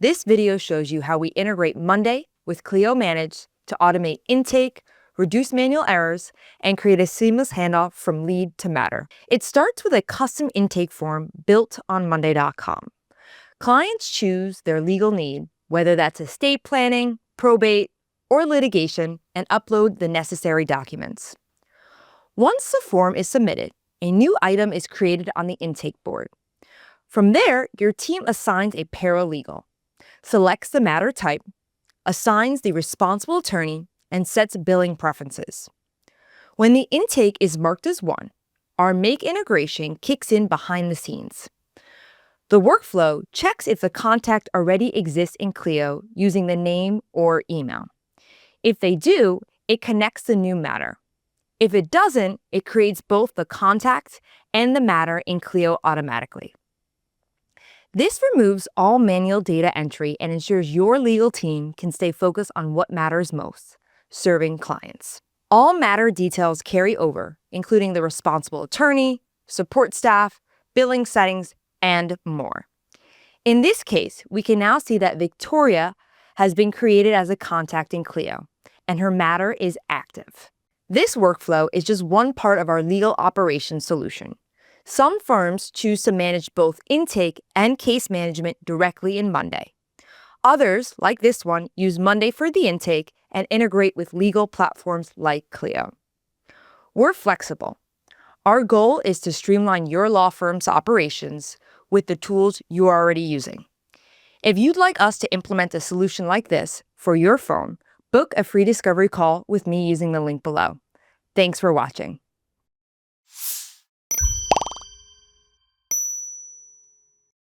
This video shows you how we integrate Monday with Clio Manage to automate intake, reduce manual errors, and create a seamless handoff from lead to matter. It starts with a custom intake form built on Monday.com. Clients choose their legal need, whether that's estate planning, probate, or litigation, and upload the necessary documents. Once the form is submitted, a new item is created on the intake board. From there, your team assigns a paralegal, selects the matter type, assigns the responsible attorney, and sets billing preferences. When the intake is marked as 1, our Make integration kicks in behind the scenes. The workflow checks if the contact already exists in Clio using the name or email. If they do, it connects the new matter. If it doesn't, it creates both the contact and the matter in Clio automatically. This removes all manual data entry and ensures your legal team can stay focused on what matters most, serving clients. All matter details carry over, including the responsible attorney, support staff, billing settings, and more. In this case, we can now see that Victoria has been created as a contact in Clio, and her matter is active. This workflow is just one part of our legal operations solution. Some firms choose to manage both intake and case management directly in Monday. Others, like this one, use Monday for the intake and integrate with legal platforms like Clio. We're flexible. Our goal is to streamline your law firm's operations with the tools you're already using. If you'd like us to implement a solution like this for your firm, book a free discovery call with me using the link below. Thanks for watching.